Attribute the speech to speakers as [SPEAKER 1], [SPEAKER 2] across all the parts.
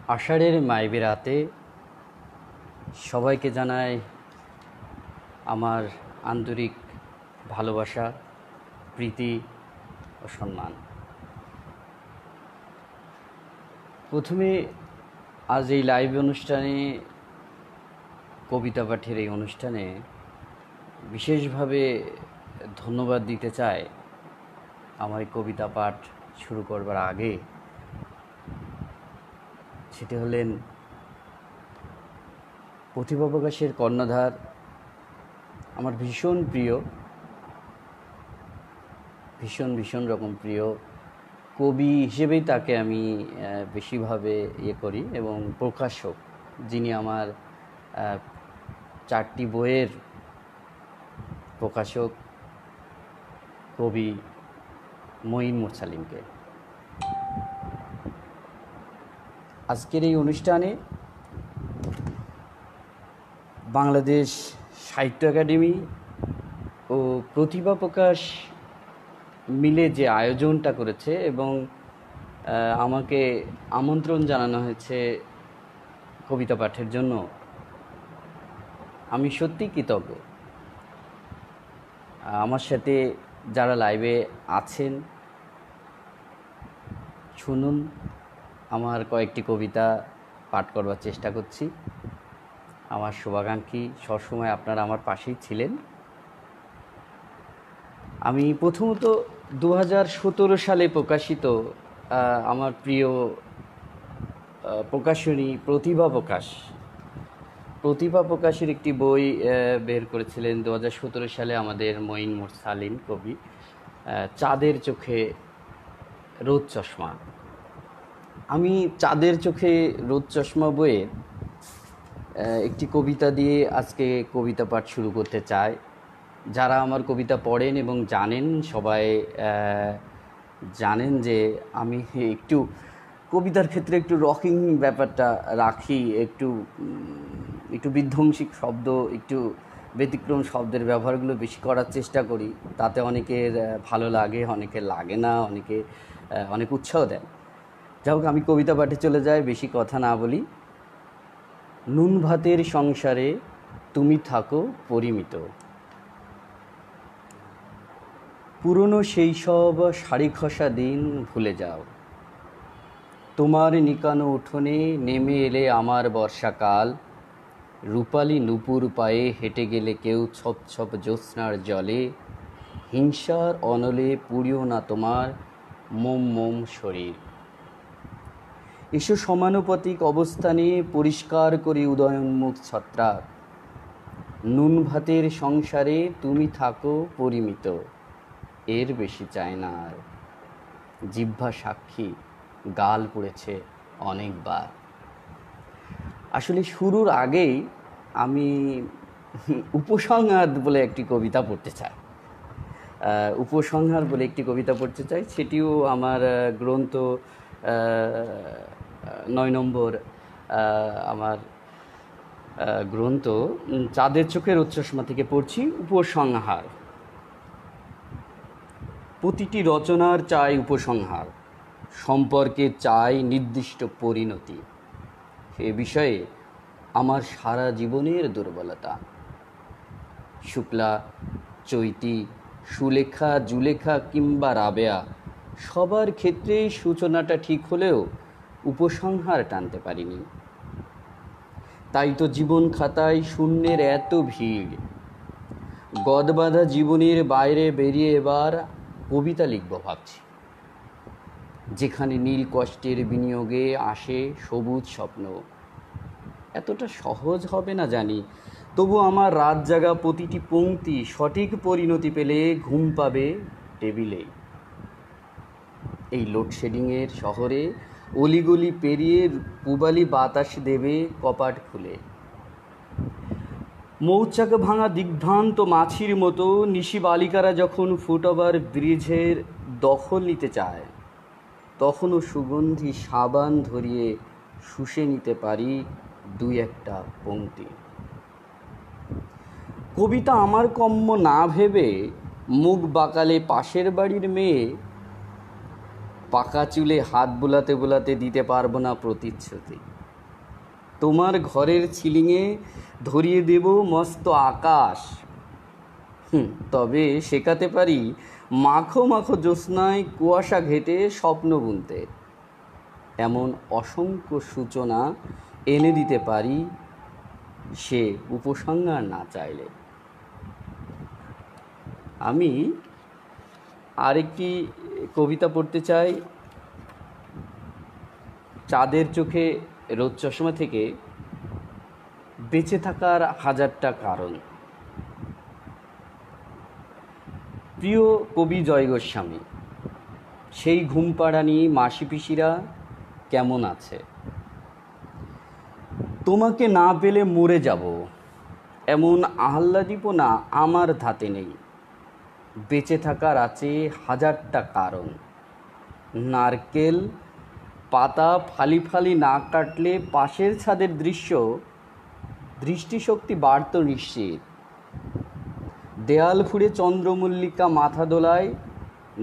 [SPEAKER 1] আষাঢ়ের মাইবে রাতে সবাইকে জানাই আমার আন্তরিক ভালোবাসা, প্রীতি ও সম্মান। প্রথমে আজ এই লাইভ অনুষ্ঠানে, কবিতা পাঠের এই অনুষ্ঠানে বিশেষভাবে ধন্যবাদ দিতে চাই আমার এই কবিতা পাঠ শুরু করবার আগে। সেটি হলেন প্রতিভা প্রকাশের কর্ণধার, আমার ভীষণ প্রিয়, ভীষণ রকম প্রিয় কবি হিসেবেই তাকে আমি বেশিভাবে করি, এবং প্রকাশক যিনি আমার 4টি বইয়ের প্রকাশক, কবি মঈন মুরসালিমকে। আজকের এই অনুষ্ঠানে বাংলাদেশ সাহিত্য একাডেমি ও প্রতিভা প্রকাশ মিলে যে আয়োজনটা করেছে এবং আমাকে আমন্ত্রণ জানানো হয়েছে কবিতা পাঠের জন্য, আমি সত্যি কৃতজ্ঞ। আমার সাথে যারা লাইভে আছেন, শুনুন, আমার কয়েকটি কবিতা পাঠ করবার চেষ্টা করছি। আমার শুভাকাঙ্ক্ষী, সবসময় আপনারা আমার পাশেই ছিলেন। আমি প্রথমত 2017 সালে প্রকাশিত আমার প্রিয় প্রকাশনী প্রতিভা প্রকাশের একটি বই বের করেছিলেন 2017 সালে আমাদের মঈন মুরসালিম কবি, চাঁদের চোখে রোদ চশমা। আমি চাঁদের চোখে রোদ চশমা বইয়ে একটি কবিতা দিয়ে আজকে কবিতা পাঠ শুরু করতে চাই। যারা আমার কবিতা পড়েন এবং জানেন, সবাই জানেন যে আমি একটু কবিতার ক্ষেত্রে একটু রকিং ব্যাপারটা রাখি, একটু বিধ্বংসী শব্দ, একটু ব্যতিক্রম শব্দের ব্যবহারগুলো বেশি করার চেষ্টা করি। তাতে অনেকের ভালো লাগে, অনেকের লাগে না, অনেক উৎসাহ দেয়। যাই হোক, আমি কবিতা পাঠে চলে যাই, বেশি কথা না বলি। নুন ভাতের সংসারে তুমি থাকো পরিমিত, পুরনো সেই সব শাড়ি খসা দিন ভুলে যাও। তোমার নিকানো উঠোনে নেমে এলে আমার বর্ষাকাল, রূপালী নুপুর পায়ে হেঁটে গেলে কেউ ছপ ছপ জ্যোৎস্নার জলে। হিংসার অনলে পুড়িও না তোমার মোম শরীর। এসো সমানুপাতিক অবস্থানে পরিষ্কার করে উদয়োন্মুখ ছত্রাক। নুন ভাতের সংসারে তুমি থাকো পরিমিত, এর বেশি চায় না আর। জিহ্বা সাক্ষী, গাল পুড়েছে অনেকবার। আসলে শুরুর আগেই আমি উপসংহার বলে একটি কবিতা পড়তে চাই। সেটিও আমার গ্রন্থ 9 নম্বর আমার গ্রন্থ চাঁদের চোখের রোদ চশমা থেকে পড়ছি। উপসংহার। প্রতিটি রচনার চাই উপসংহার, সম্পর্কে চাই নির্দিষ্ট পরিণতি। এ বিষয়ে আমার সারা জীবনের দুর্বলতা। শুক্লা, চৈতি, সুলেখা, জুলেখা কিংবা রাবেয়া, সবার ক্ষেত্রে সূচনাটা ঠিক হলেও উপসংহার টানতে পারিনি। তাই তো জীবন খাতায় শূন্যের এত ভিড়। গদবাঁধা জীবনের বাইরে বেরিয়ে এবার কবিতা লিখব ভাবছি, যেখানে নীল কষ্টের বিনিয়োগে আসে সবুজ স্বপ্ন। এতটা সহজ হবে না জানি, তবু আমার রাত জাগা প্রতিটি পংক্তি সঠিক পরিণতি পেলে ঘুম পাবে টেবিলে। এই লোডশেডিংয়ের শহরে অলিগলি পেরিয়ে পূবালি বাতাস দেবে কপাট খুলে। মৌচাক ভাঙা দিগ্ভ্রান্ত মাছির মতো নিশি বালিকারা যখন ফুটওভার ব্রিজের দখল নিতে চায়, তখনও সুগন্ধি সাবান ধরিয়ে শুষে নিতে পারি 2-1টা পংক্তি। কবিতা আমার কম্য না ভেবে মুখ বাঁকালে পাশের বাড়ির মেয়ে পাকা চুলে হাত বোলাতে বোলাতে দিতে পারবো না প্রতিশ্রুতি। তোমার ঘরের ছিলিংয়ে ধরিয়ে দেব মস্ত আকাশ। তবে শেখাতে পারি মাখো মাখো জ্যোৎস্নায় কুয়াশা ঘেটে স্বপ্ন বুনতে। এমন অসংখ্য সূচনা এনে দিতে পারি সে উপসংহার না চাইলে। আমি আরেকটি কবিতা পড়তে চাই চাঁদের চোখে রোদ চশমা থেকে, বেঁচে থাকার হাজারটা কারণ। প্রিয় কবি জয় গোস্বামী, সেই ঘুমপাড়ানি মাসি পিসিরা কেমন আছে? তোমাকে না পেলে মরে যাব, এমন আহ্লাদীপনা আমার ধাতে নেই। বেঁচে থাকার আছে হাজারটা কারণ। নারকেল পাতা ফালি ফালি না কাটলে পাশের ছাদের দৃষ্টিশক্তি বাড়ত নিশ্চিত। দেয়াল ফুঁড়ে চন্দ্রমল্লিকা মাথা দোলায়,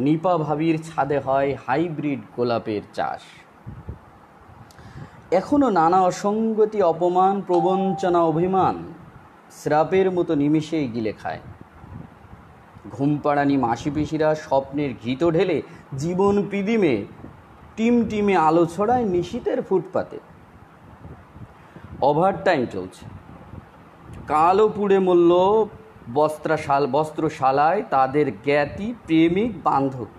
[SPEAKER 1] নিপা ভাবির ছাদে হয় হাইব্রিড গোলাপের চাষ। এখনো নানা অসঙ্গতি, অপমান, প্রবঞ্চনা, অভিমান শ্রাপের মতো নিমেষেই গিলে খায়। ঘুমপাড়ানি মাসি পিসিরা স্বপ্নের ঘিতো ঢেলে জীবন পিদিমে টিমটিমে আলো ছড়ায় নিশীতের ফুটপাতে। ওভারটাইম চলছে, কালো পুড়ে মূল্য বস্ত্রশালায় তাদের জ্ঞাতি প্রেমিক বান্ধব।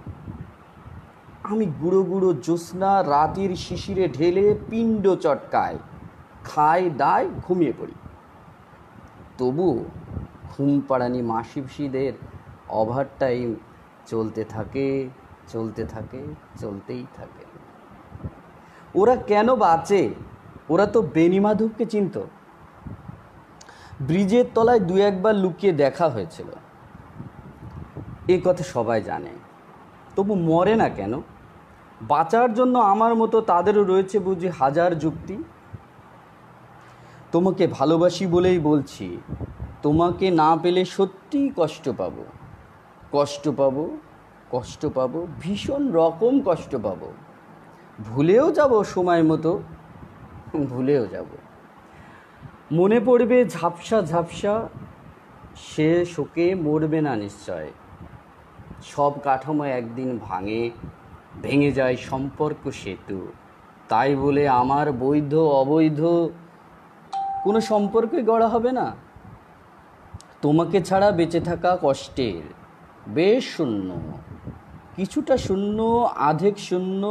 [SPEAKER 1] আমি গুঁড়ো গুঁড়ো জ্যোৎস্না রাতের শিশিরে ঢেলে পিণ্ড চটকায়, খাই দায়, ঘুমিয়ে পড়ি। তবু ঘুমপাড়ানি মাসি পিসিদের ওভারটাইম চলতেই থাকে। ওরা কেন বাঁচে? ওরা তো বেণীমাধবকে চিনত। ব্রিজের তলায় দু একবার লুকিয়ে দেখা হয়েছিল, এ কথা সবাই জানে। তবু মরে না কেন? বাঁচার জন্য আমার মতো তাদেরও রয়েছে বুঝি হাজার যুক্তি। তোমাকে ভালোবাসি বলেই বলছি, তোমাকে না পেলে সত্যিই কষ্ট পাবো, ভীষণ রকম কষ্ট পাবো। ভুলেও যাব সময় মতো, মনে পড়বে ঝাপসা, সে শোকে মরবে না নিশ্চয়। সব কাঠামো একদিন ভেঙে যায় সম্পর্ক সেতু। তাই বলে আমার বৈধ অবৈধ কোনো সম্পর্কই গড়া হবে না। তোমাকে ছাড়া বেঁচে থাকা কষ্টের, বেশ শূন্য, কিছুটা শূন্য, আধেক শূন্য,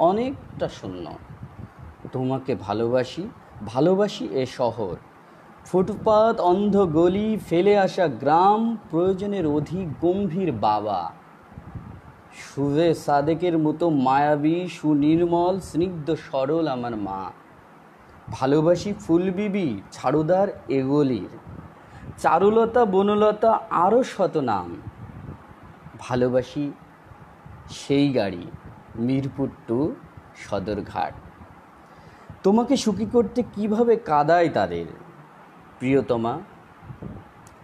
[SPEAKER 1] অনেকটা শূন্য। তোমাকে ভালোবাসি এ শহর, ফুটপাত, অন্ধ গলি, ফেলে আসা গ্রাম, প্রয়োজনের অধিক গম্ভীর বাবা, সুবে সাদেকের মতো মায়াবী, সুনির্মল, স্নিগ্ধ, সরল আমার মা। ভালোবাসি ফুলবিবি, ঝাড়ুদার এগলির, চারুলতা, বনলতা, আরও শত নাম। ভালোবাসি সেই গাড়ি, মিরপুর টু সদরঘাট। তোমাকে সুখী করতে কিভাবে কাঁদায় তাদের। প্রিয়তমা,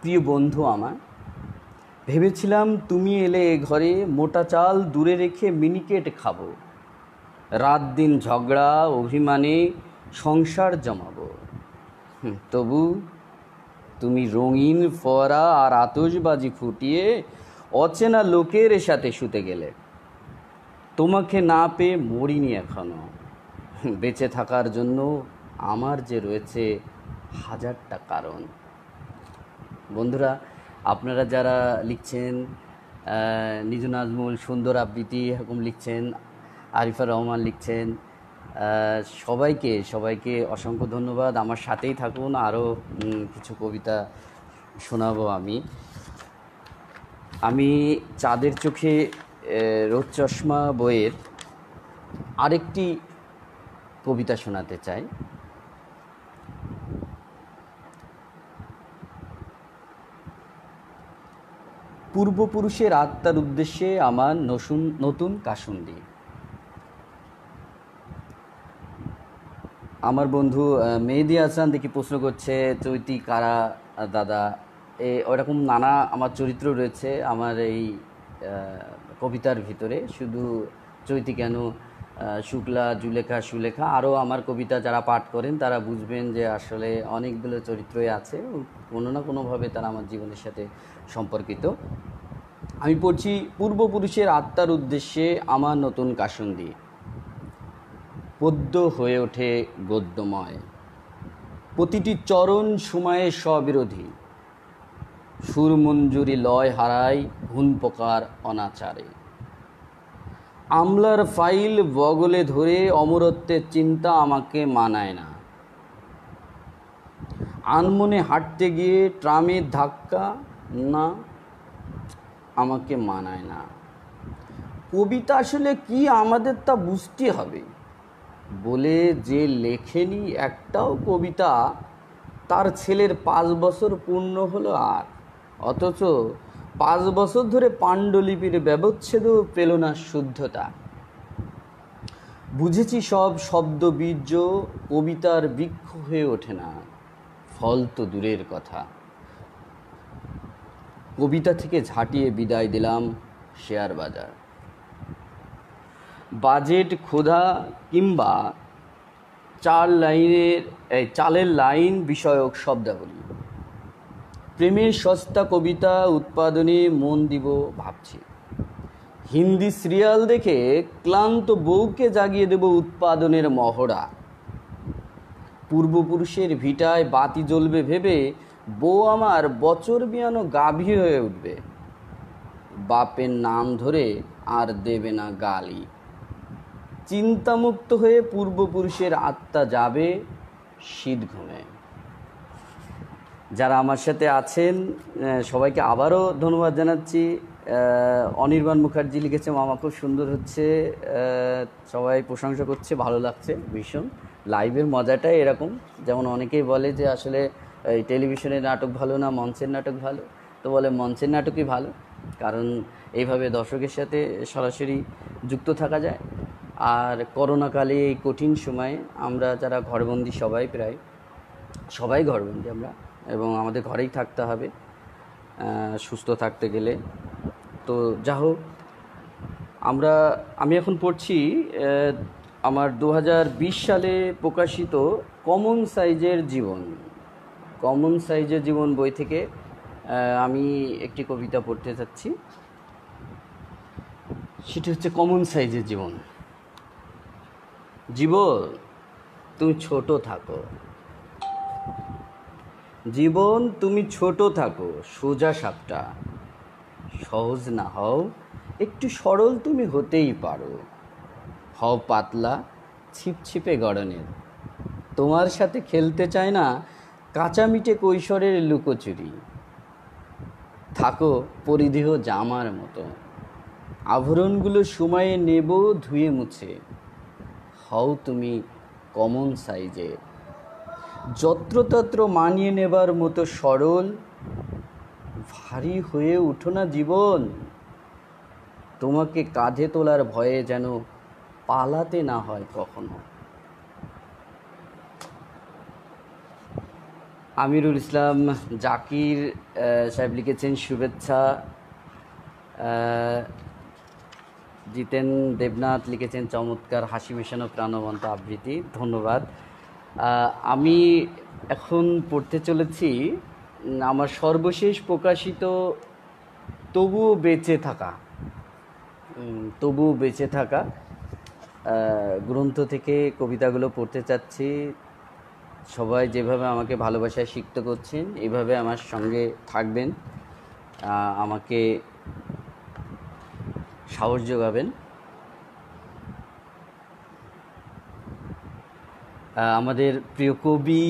[SPEAKER 1] প্রিয় বন্ধু আমার, ভেবেছিলাম তুমি এলে এ ঘরে, মোটা চাল দূরে রেখে মিনিকেট খাবো। রাত দিন ঝগড়া অভিমানে সংসার জমাবো। তবু তুমি রঙিন ফোয়ারা আর আতশবাজি ফুটিয়ে অচেনা লোকের সাথে শুতে গেলে। তোমাকে না পেয়ে মরিনি এখনো। বেঁচে থাকার জন্য আমার যে রয়েছে হাজারটা কারণ। বন্ধুরা, আপনারা যারা লিখছেন, নিজু নাজমুল, সুন্দর আবৃত্তি এরকম লিখছেন, আরিফা রহমান লিখছেন, সবাইকে অসংখ্য ধন্যবাদ। আমার সাথেই থাকুন, আরও কিছু কবিতা শোনাবো আমি চাঁদের চোখে রোদ চশমা বইয়ের আরেকটি কবিতা শোনাতে চাই। পূর্বপুরুষের আত্মার উদ্দেশ্যে আমার নতুন কাসুন্দি। আমার বন্ধু মেহেদি হাসান দেখি প্রশ্ন করছে, চৈতি কারা দাদা? ওরকম নানা আমার চরিত্র রয়েছে আমার এই কবিতার ভিতরে, শুধু চৈতি কেন, শুক্লা, জুলেখা, সুলেখা, আরও আমার কবিতা যারা পাঠ করেন তারা বুঝবেন যে আসলে অনেকগুলো চরিত্রই আছে, কোনো না কোনোভাবে তারা আমার জীবনের সাথে সম্পর্কিত। আমি পড়ছি পূর্বপুরুষের আত্মার উদ্দেশ্যে আমার নতুন কাসন্দি। পদ্য হয়ে ওঠে গদ্যময়, প্রতিটি চরণ সময়ে স্ববিরোধী, সুরমঞ্জুরি লয় হারায় ঘুন পোকার অনাচারে। আমলার ফাইল বগলে ধরে অমরত্বের চিন্তা আমাকে মানায় না, আনমনে হাঁটতে গিয়ে ট্রামের ধাক্কা না আমাকে মানায় না। কবিতা আসলে কি আমাদের তা বুঝতে হবে বলে যে লেখেনি একটাও কবিতা, তার ছেলের 5 বছর পূর্ণ হলো আর, অথচ 5 বছর ধরে পাণ্ডুলিপির ব্যবচ্ছেদও পেল না শুদ্ধতা। বুঝেছি সব শব্দ বীর্য কবিতার বৃক্ষ হয়ে ওঠে না, ফল তো দূরের কথা। কবিতা থেকে ঝাঁটিয়ে বিদায় দিলাম শেয়ার বাজার, বাজেট ক্ষুধা কিংবা চালের লাইন বিষয়ক শব্দাবলী। প্রেমের সস্তা কবিতা উৎপাদনে মন দিব ভাবছি। হিন্দি সিরিয়াল দেখে ক্লান্ত বউকে জাগিয়ে দেব উৎপাদনের মহড়া। পূর্বপুরুষের ভিটায় বাতি জ্বলবে ভেবে বউ আমার বছর বিয়ানো গাভী হয়ে উঠবে। বাপের নাম ধরে আর দেবে না গালি। চিন্তামুক্ত হয়ে পূর্বপুরুষের আত্মা যাবে শীত ঘুমে। যারা আমার সাথে আছেন সবাইকে আবারও ধন্যবাদ জানাচ্ছি। অনির্বাণ মুখার্জি লিখেছে, মামা খুব সুন্দর হচ্ছে, সবাই প্রশংসা করছে, ভালো লাগছে ভীষণ। লাইভের মজাটাই এরকম, যেমন অনেকেই বলে যে আসলে এই টেলিভিশনের নাটক ভালো না মঞ্চের নাটক ভালো, তো বলে মঞ্চের নাটকই ভালো, কারণ এইভাবে দর্শকের সাথে সরাসরি যুক্ত থাকা যায়। আর করোনাকালে এই কঠিন সময়ে আমরা যারা ঘরবন্দি, সবাই ঘরবন্দি আমরা, এবং আমাদের ঘরেই থাকতে হবে সুস্থ থাকতে গেলে। তো যা হোক, আমি এখন পড়ছি আমার 2020 সালে প্রকাশিত কমন সাইজের জীবন বই থেকে আমি একটি কবিতা পড়তে যাচ্ছি। সেটি হচ্ছে কমন সাইজের জীবন। জীবন তুমি ছোট থাকো, জীবন তুমি ছোট থাকো, সোজা সাপটা, সহজ না হও, একটু সরল তুমি হতেই পারো। হও পাতলা ছিপছিপে গড়নের, তোমার সাথে খেলতে চায় না কাঁচা মিটে কৈশোরের লুকোচুরি। থাকো পরিধেয় জামার মতো, আভরণগুলো সময়ে নেব ধুয়ে মুছে। হও তুমি কমন সাইজে, যত্রতত্র মানিয়ে নেবার মতো সরল। ভারী হয়ে উঠো না জীবন, তোমাকে কাঁধে তোলার ভয়ে যেন পালাতে না হয় কখনো। আমিরুল ইসলাম জাকির সাহেব লিখেছেন শুভেচ্ছা। জিতেন দেবনাথ লিখেছেন চমৎকার হাসি মেশানো প্রাণবন্ত আবৃত্তি, ধন্যবাদ। আমি এখন পড়তে চলেছি আমার সর্বশেষ প্রকাশিত তবুও বেঁচে থাকা গ্রন্থ থেকে কবিতাগুলো পড়তে চাচ্ছি। সবাই যেভাবে আমাকে ভালোবাসায় সিক্ত করছেন, এভাবে আমার সঙ্গে থাকবেন, আমাকে সাহস যোগাবেন। আমাদের প্রিয় কবি,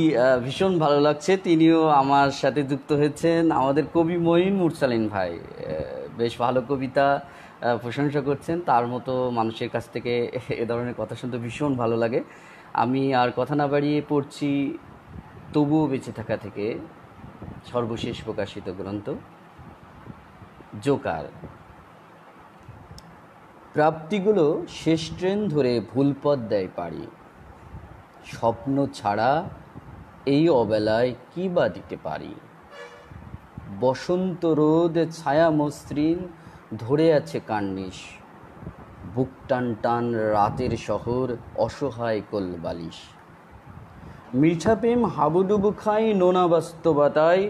[SPEAKER 1] ভীষণ ভালো লাগছে, তিনিও আমার সাথে যুক্ত হয়েছেন। আমাদের কবি মঈন মুরসালিন ভাই বেশ ভালো কবিতা প্রশংসা করছেন, তার মতো মানুষের কাছ থেকে এ ধরনের কথা শুনতে ভীষণ ভালো লাগে। আমি আর কথা না বাড়িয়ে পড়ছি তবুও বেঁচে থাকা থেকে সর্বশেষ প্রকাশিত গ্রন্থ জোকার। প্রাপ্তিগুলো শেষ ট্রেন ধরে ভুল পথ দেয় পাড়ি, স্বপ্ন ছাড়া এই অবেলায় কী বা দিতে পারি। বসন্ত রোদ ছায়া মসৃণ ধরে আছে কার্নিশ, বুক টান টান রাতের শহর, অসহায় কোলবালিশ। মিঠা প্রেম হাবুডুবু খাই নোনা বাস্তবতায়,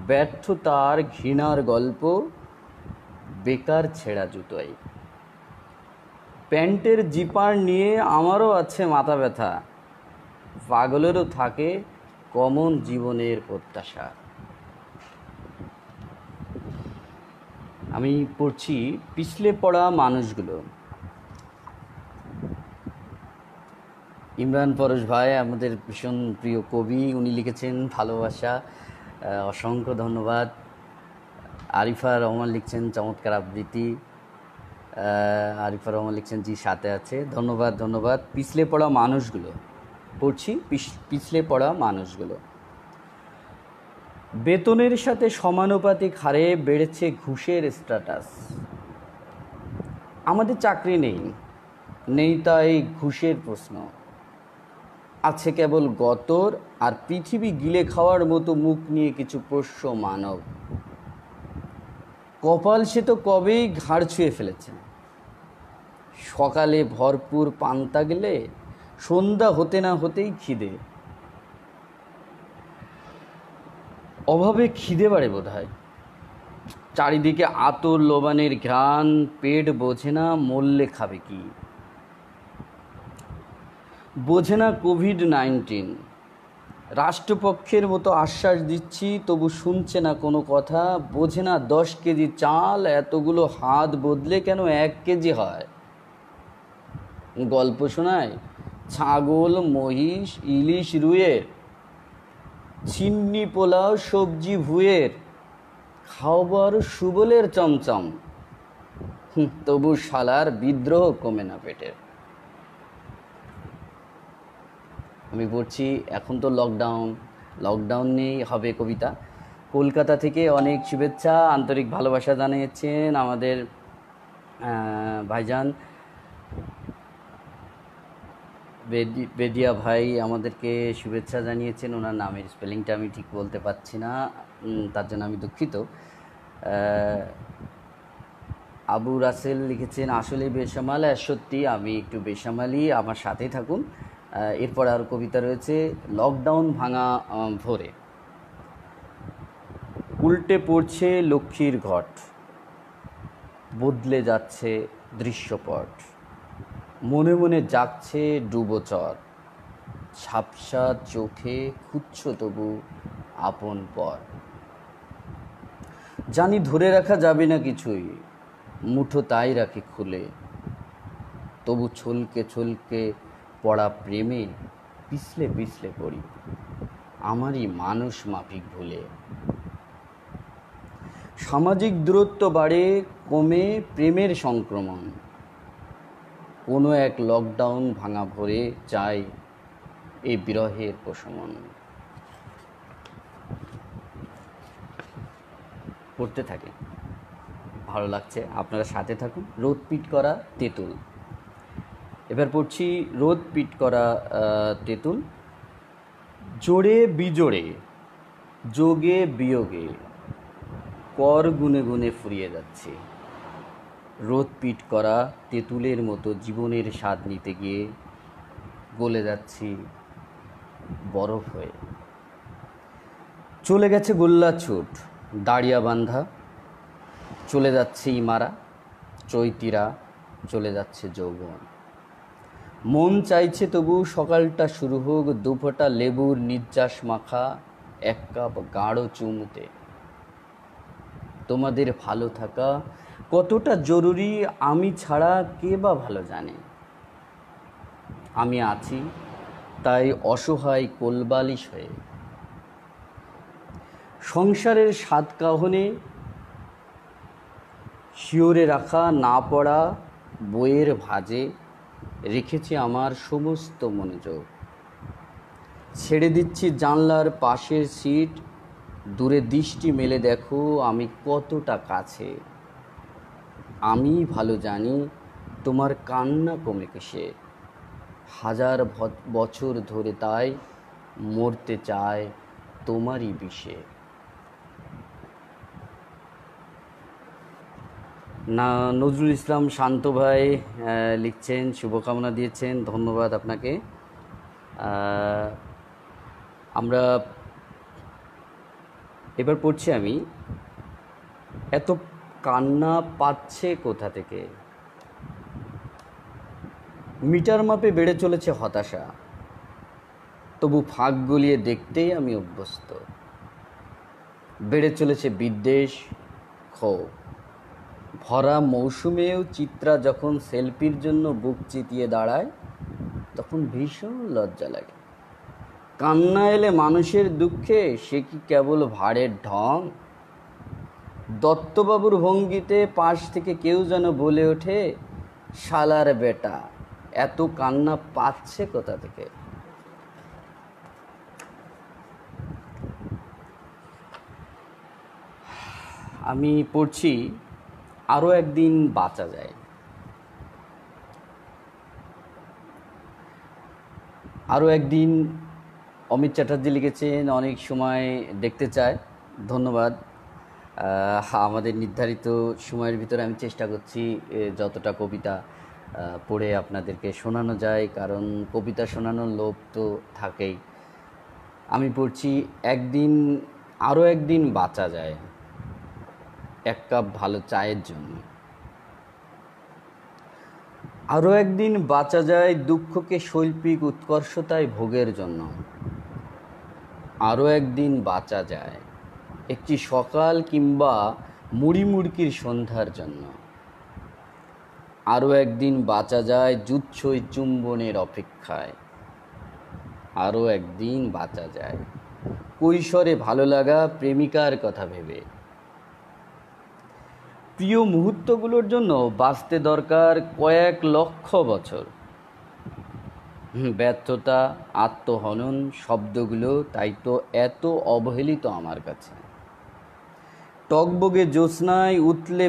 [SPEAKER 1] ব্যর্থতার ঘৃণার গল্প, বেকার ছেঁড়া জুতোয়। প্যান্টের জিপার নিয়ে আমারও আছে মাথা ব্যথা, পাগলেরও থাকে কমন জীবনের প্রত্যাশা। আমি পড়ছি পিছলে পড়া মানুষগুলো। ইমরান পরশ ভাই আমাদের ভীষণ প্রিয় কবি, উনি লিখেছেন ভালোবাসা, অসংখ্য ধন্যবাদ। আরিফা রহমান লিখছেন চমৎকার আবৃত্তি। আরিফা রহমান লিখছেন জি সাথে আছে, ধন্যবাদ ধন্যবাদ। পিছলে পড়া মানুষগুলো পড়ছি, পিছলে পড়া মানুষগুলো। বেতনের সাথে সমানুপাতিক হারে বেড়েছে ঘুষের স্ট্যাটাস। আমাদের চাকরি নেই তাই ঘুষের প্রশ্ন। আছে কেবল গতর আর পৃথিবী গিলে খাওয়ার মতো মুখ নিয়ে কিছু পোষ্য মানব। কপাল সে তো কবেই ঘাড় ছুঁয়ে ফেলেছে। সকালে ভরপুর পান্তা গেলে সন্ধ্যা হতে না হতেই খিদে। অভাবে খিদে বাড়ে বোধহয়। চারিদিকে আতর লোবানের ঘ্রাণ, পেট বোঝে না মরলে খাবে কি। বোঝে না কোভিড-19। রাষ্ট্রপক্ষের মতো আশ্বাস দিচ্ছি, তবু শুনছে না কোনো কথা। বোঝে না 10 কেজি চাল এতগুলো হাত বদলে কেন 1 কেজি হয়। গল্প শোনায় ছাগল, মহিষ, ইলিশ, রুইয়ের, চিন্নি পোলাও, সবজি ভুঁইয়ের, খাওয়ার সুবলের চমচম। তবু শালার বিদ্রোহ কমে না পেটের। আমি পড়ছি এখন তো লকডাউন নিয়েই হবে কবিতা। কলকাতা থেকে অনেক শুভেচ্ছা, আন্তরিক ভালোবাসা জানিয়েছেন আমাদের ভাইজান বেদিয়া ভাই, আমাদেরকে শুভেচ্ছা জানিয়েছেন। ওনার নামের স্পেলিংটা আমি ঠিক বলতে পারছি না, তার জন্য আমি দুঃখিত। আবু রাসেল লিখেছেন আসলে বেসামাল। সত্যি আমি একটু বেসামালি, আমার সাথেই থাকুন। এরপর আর কবিতা রয়েছে লকডাউন ভাঙা ভোরে। উল্টে পড়ছে লক্ষ্মীর ঘট, বদলে যাচ্ছে দৃশ্যপট। মনে মনে জাগছে ডুবোচর, ঝাপসা চোখে খুঁজছ তবু আপন পর। জানি ধরে রাখা যাবে না কিছুই, মুঠো তাই রাখি খুলে। তবু ছলকে ছলকে পড়া প্রেমে পিছলে পিছলে পড়ি আমারই মানুষ মাফিক ভুলে। সামাজিক দূরত্ব বাড়ে, কমে প্রেমের সংক্রমণ। কোনো এক লকডাউন ভাঙা ভরে চাই এই বিরহের প্রশমন। পড়তে থাকে, ভালো লাগছে, আপনারা সাথে থাকুন। রোদ পিট করা তেঁতুল। এবার পড়ছি রোদ পিট করা তেঁতুল। জোড়ে বিজোড়ে, যোগে বিয়োগে, কর গুনে গুনে ফুরিয়ে যাচ্ছে। রোদ পিট করা তেঁতুলের মতো জীবনের স্বাদ নিতে গিয়ে গলে যাচ্ছি বরফ হয়ে। চলে গেছে গোল্লা ছুট, দাঁড়িয়া বান্ধা, চলে যাচ্ছে ইমারা, চৈতিরা, চলে যাচ্ছে যৌবন। মন চাইছে তবু সকালটা শুরু হোক, দুফোঁটা লেবুর নির্যাস মাখা 1 কাপ গাঢ় চুমুতে। তোমাদের ভালো থাকা কতটা জরুরি আমি ছাড়া কে বা ভালো জানে। আমি আছি তাই অসহায় কোলবালিশ হয়ে। সংসারের স্বাদ কাহনে শিওরে রাখা না পড়া বইয়ের ভাঁজে রেখেছি আমার সমস্ত মনোযোগ। ছেড়ে দিচ্ছি জানলার পাশের সিট, দূরে দৃষ্টি মেলে দেখো আমি কতটা কাছে। আমি ভালো জানি তোমার কান্না কমে কিসে। 1000 বছর ধরে তাই মরতে চায় তোমারই বিষে। না, নজরুল ইসলাম শান্ত ভাই লিখছেন, শুভকামনা দিয়েছেন, ধন্যবাদ আপনাকে। আমরা এবার পড়ছি আমি, এত কান্না পাচ্ছে কোথা থেকে? মিটার মাপে বেড়ে চলেছে হতাশা, তবু ফাঁক গলিয়ে দেখতেই আমি অভ্যস্ত। বেড়ে চলেছে বিদ্বেষ, ক্ষোভ। ভরা মৌসুমেও চিত্রা যখন সেলফির জন্য বুক চিতিয়ে দাঁড়ায়, তখন ভীষণ লজ্জা লাগে। কান্না এলে মানুষের দুঃখে সে কি কেবল ভাড়ের ঢং? দত্তবাবুর ভঙ্গিতে পাশ থেকে কেউ যেন বলে ওঠে, শালার বেটা এত কান্না পাচ্ছে কোথা থেকে? আমি পড়ছি, আরও একদিন বাঁচা যায়। আরও একদিন অমিত চ্যাটার্জি লিখেছেন, অনেক সময় দেখতে চায়। ধন্যবাদ। আমাদের নির্ধারিত সময়ের ভিতরে আমি চেষ্টা করছি যতটা কবিতা পড়ে আপনাদেরকে শোনানো যায়, কারণ কবিতা শোনানোর লোভ তো থাকেই। আমি পড়ছি, আরও একদিন বাঁচা যায় এক কাপ ভালো চায়ের জন্য। আরও একদিন বাঁচা যায় দুঃখকে শৈল্পিক উৎকর্ষতায় ভোগের জন্য। আরও একদিন বাঁচা যায় একটি সকাল কিংবা মুড়ি মুড়কির সন্ধ্যার জন্য। আরও একদিন বাঁচা যায় জুৎসই চুম্বনের অপেক্ষায়। আরও একদিন বাঁচা যায় কৈশোরে ভালো লাগা প্রেমিকার কথা ভেবে। প্রিয় মুহূর্তগুলোর জন্য বাঁচতে দরকার কয়েক লক্ষ বছর। ব্যর্থতা, আত্মহনন শব্দগুলো তাই তো এত অবহেলিত আমার কাছে। টকবগে জ্যোৎস্নায় উতলে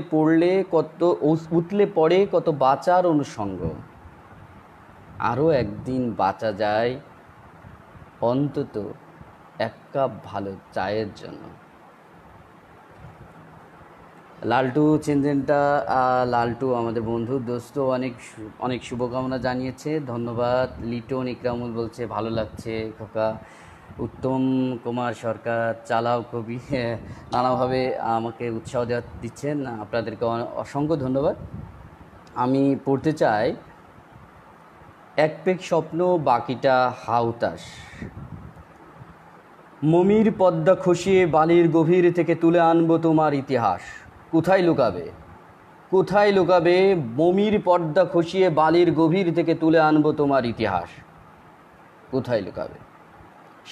[SPEAKER 1] পড়ে কত বাঁচার অনুষঙ্গ। আরও একদিন বাঁচা যায় অন্তত এক কাপ ভালো চায়ের জন্য। লালটু চেঞ্জেনটা, লালটু আমাদের বন্ধু দোস্ত, অনেক শুভকামনা জানিয়েছে, ধন্যবাদ। লিটন ইকরামুল বলছে ভালো লাগছে খোকা। উত্তম কুমার সরকার, চালাও কবি, নানাভাবে আমাকে উৎসাহ দিচ্ছেন, আপনাদেরকে অসংখ্য ধন্যবাদ। আমি পড়তে চাই, এক পেক স্বপ্ন বাকিটা হাউতাস। মমির পদ্মা খসিয়ে বালির গভীর থেকে তুলে আনবো তোমার ইতিহাস। কোথায় লুকাবে, কোথায় লুকাবে? মমির পর্দা খসিয়ে বালির গভীর থেকে তুলে আনবো তোমার ইতিহাস। কোথায় লুকাবে?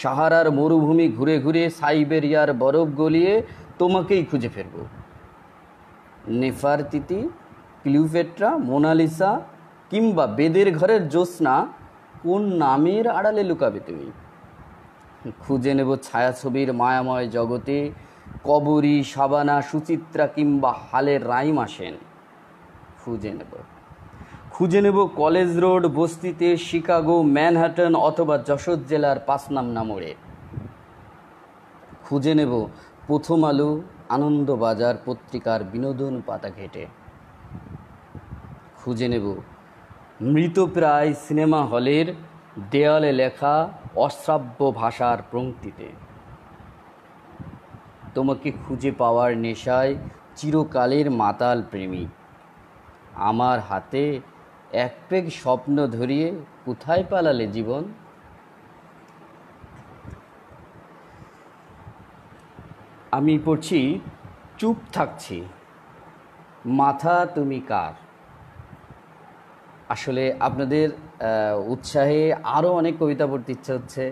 [SPEAKER 1] সাহারার মরুভূমি ঘুরে ঘুরে সাইবেরিয়ার বরফ গলিয়ে তোমাকেই খুঁজে ফিরব। নেফারতিতি, ক্লিওপেট্রা, মোনালিসা কিংবা বেদের ঘরের জ্যোৎস্না, কোন নামের আড়ালে লুকাবে তুমি? খুঁজে নেব ছায়াছবির মায়াময় জগতে কবরী, শাবানা, সুচিত্রা কিংবা হালের রাইম আসেন। খুঁজে নেব কলেজ রোড বস্তিতে, শিকাগো, ম্যানহাটন অথবা যশোর জেলার পাঁচনামনা মোড়ে। খুঁজে নেব প্রথম আলো, আনন্দবাজার পত্রিকার বিনোদন পাতা ঘেটে। খুঁজে নেব মৃতপ্রায় সিনেমা হলের দেয়ালে লেখা অশ্রাব্য ভাষার পংক্তিতে। তোমাকে খুঁজে পাওয়ার নেশায় চিরকালের মাতাল প্রেমিক। আমার হাতে এক পেগ স্বপ্ন ধরিয়ে কোথায় পালালে জীবন? আমি পড়ছি, চুপ থাকছি, মাথা তুমি কার? আসলে আপনাদের উৎসাহে আরও অনেক কবিতা পড়তে ইচ্ছা হচ্ছে।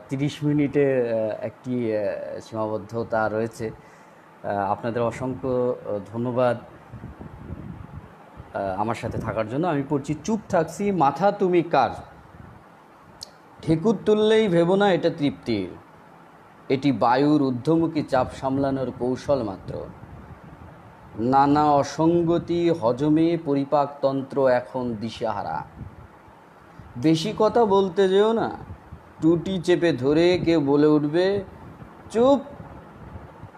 [SPEAKER 1] 30 মিনিটে একটি সীমাবদ্ধতা রয়েছে। আপনাদের অসংখ্য ধন্যবাদ আমার সাথে থাকার জন্য। আমি পড়ছি, চুপ থাকছি, মাথা তুমি কার? ঠেকুর তুললেই ভেবো না এটা তৃপ্তির। এটি বায়ুর ঊর্ধ্বমুখী চাপ সামলানোর কৌশল মাত্র। নানা অসঙ্গতি হজমে পরিপাকতন্ত্র এখন দিশেহারা। বেশি কথা বলতে যেও না, টুটি চেপে ধরে কেউ বলে উঠবে, চুপ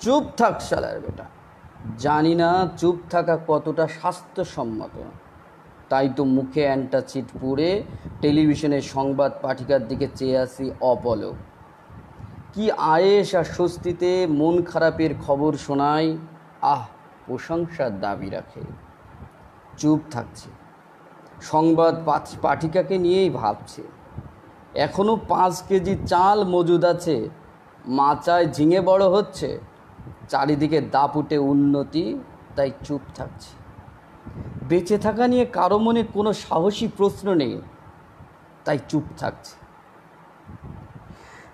[SPEAKER 1] চুপ থাক শালার বেটা। জানি না চুপ থাকা কতটা স্বাস্থ্যসম্মত, তাই তো মুখে অ্যান্টাসিড পুড়ে টেলিভিশনের সংবাদ পাঠিকার দিকে চেয়ে আসি অপলক। কি আয়েশ আর স্বস্তিতে মন খারাপের খবর শোনায়, আহ, প্রশংসার দাবি রাখে। চুপ থাকছে, সংবাদ পাঠিকাকে নিয়েই ভাবছে। এখনও 5 কেজি চাল মজুদ আছে, মাচায় ঝিঙে বড় হচ্ছে, চারিদিকে দাপুটে উন্নতি, তাই চুপ থাকছে। বেঁচে থাকা নিয়ে কারো মনে কোনো সাহসী প্রশ্ন নেই, তাই চুপ থাকছে।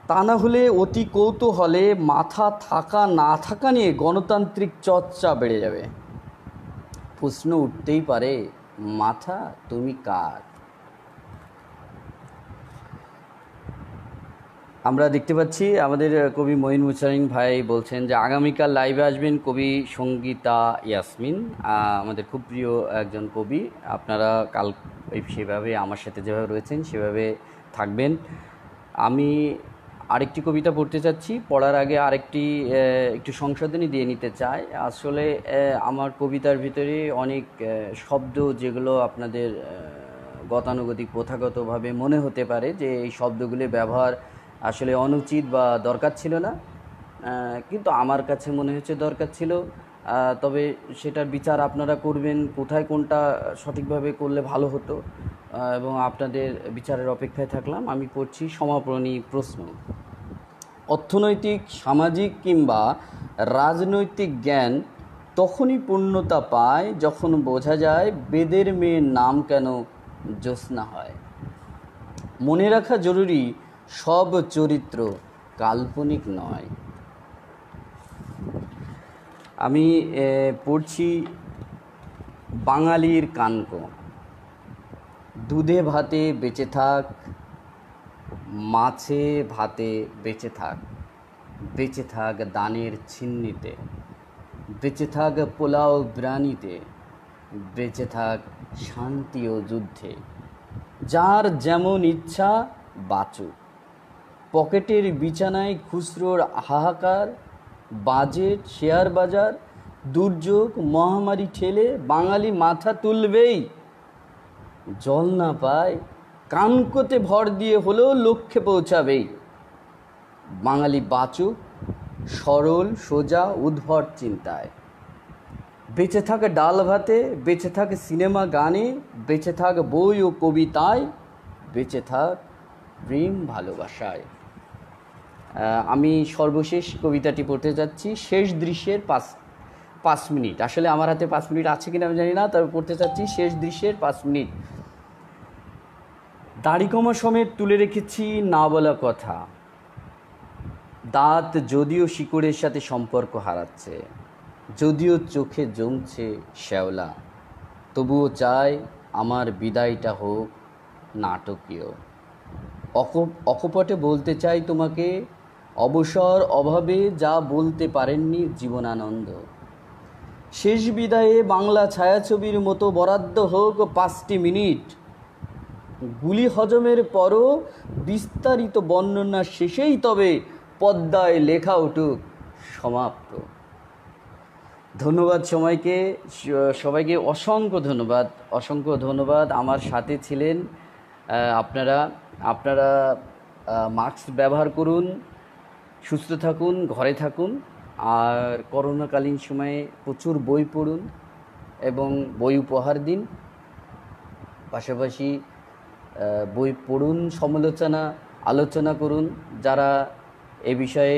[SPEAKER 1] তা না হলে অতি কৌতূহলে মাথা থাকা না থাকা নিয়ে গণতান্ত্রিক চর্চা বেড়ে যাবে। প্রশ্ন উঠতেই পারে, মাথা তুমি কার? আমরা দেখতে পাচ্ছি আমাদের কবি মঈন মুসারিন ভাই বলছেন যে আগামীকাল লাইভে আসবেন কবি সঙ্গীতা ইয়াসমিন, আমাদের খুব প্রিয় একজন কবি। আপনারা কাল সেভাবে আমার সাথে যেভাবে রয়েছেন সেভাবে থাকবেন। আমি আরেকটি কবিতা পড়তে চাচ্ছি, পড়ার আগে একটু সংশোধনী দিয়ে নিতে চাই। আসলে আমার কবিতার ভিতরে অনেক শব্দ যেগুলো আপনাদের গতানুগতিক প্রথাগতভাবে মনে হতে পারে যে এই শব্দগুলি ব্যবহার আসলে অনুচিত বা দরকার ছিল না, কিন্তু আমার কাছে মনে হচ্ছে দরকার ছিল। তবে সেটার বিচার আপনারা করবেন, কোথায় কোনটা সঠিকভাবে করলে ভালো হতো, এবং আপনাদের বিচারের অপেক্ষায় থাকলাম। আমি পড়ছি সমাপনী প্রশ্ন। অর্থনৈতিক, সামাজিক কিংবা রাজনৈতিক জ্ঞান তখনই পূর্ণতা পায় যখন বোঝা যায় বেদের মেয়ের নাম কেন জ্যোৎস্না হয়। মনে রাখা জরুরি, সব চরিত্র কাল্পনিক নয়। আমি পড়ছি বাঙালির কানক। দুধে ভাতে বেঁচে থাক, মাছে ভাতে বেঁচে থাক, বেঁচে থাক দানের ছিন্নিতে, বেঁচে থাক পোলাও বিরিয়ানিতে, বেঁচে থাক শান্তি ও যুদ্ধে। যার যেমন ইচ্ছা বাঁচুক, পকেটের বিছানায় খুচরোর হাহাকার, বাজেট, শেয়ার বাজার, দুর্যোগ, মহামারী ঠেলে বাঙালি মাথা তুলবেই। জল না পায় কানকোতে ভর দিয়ে হলেও লক্ষ্যে পৌঁছাবেই। বাঙালি বাঁচুক সরল সোজা উদ্ভট চিন্তায়। বেঁচে থাকে ডাল ভাতে, বেঁচে থাকে সিনেমা গানে, বেঁচে থাক বই ও কবিতায়, বেঁচে থাক প্রেম ভালোবাসায়। আমি সর্বশেষ কবিতাটি পড়তে যাচ্ছি, শেষ দৃশ্যের 5 মিনিট। আসলে আমার হাতে 5 মিনিট আছে কিনা আমি জানি না, তবে পড়তে চাচ্ছি শেষ দৃশ্যের 5 মিনিট। দাড়িকমা সমেত তুলে রেখেছি না বলা কথা। দাঁত যদিও শিকড়ের সাথে সম্পর্ক হারাচ্ছে, যদিও চোখে জমছে শ্যাওলা, তবুও চাই আমার বিদায়টা হোক নাটকীয়। অকপটে বলতে চাই তোমাকে, অবসর অভাবে যা বলতে পারেননি জীবনানন্দ। শেষ বিদায়ে বাংলা ছায়াছবির মতো বরাদ্দ হোক 5টি মিনিট। গুলি হজমের পরও বিস্তারিত বর্ণনা শেষেই তবে পদ্মায় লেখা উঠুক সমাপ্ত। ধন্যবাদ সবাইকে অসংখ্য ধন্যবাদ আমার সাথে ছিলেন। আপনারা মাস্ক ব্যবহার করুন, সুস্থ থাকুন, ঘরে থাকুন, আর করোনাকালীন সময়ে প্রচুর বই পড়ুন এবং বই উপহার দিন। পাশাপাশি বই পড়ুন, আলোচনা করুন। যারা এ বিষয়ে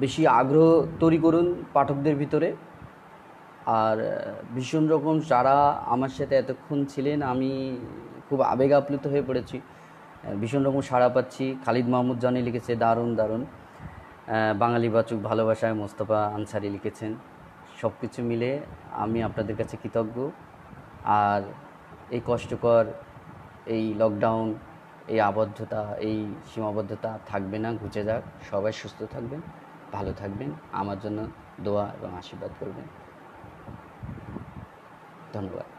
[SPEAKER 1] বেশি আগ্রহ তৈরি করুন পাঠকদের ভিতরে। আর ভীষণ রকম যারা আমার সাথে এতক্ষণ ছিলেন, আমি খুব আবেগ আপ্লুত হয়ে পড়েছি, ভীষণ রকম সাড়া পাচ্ছি। খালিদ মাহমুদ জানি লিখেছে দারুণ। বাঙালি বাচুক ভালোবাসায় মোস্তফা আনসারি লিখেছেন। সব কিছু মিলে আমি আপনাদের কাছে কৃতজ্ঞ। আর এই কষ্টকর এই লকডাউন, এই আবদ্ধতা, এই সীমাবদ্ধতা থাকবে না, ঘুচে যাক। সবাই সুস্থ থাকবেন, ভালো থাকবেন, আমার জন্য দোয়া এবং আশীর্বাদ করবেন। ধন্যবাদ।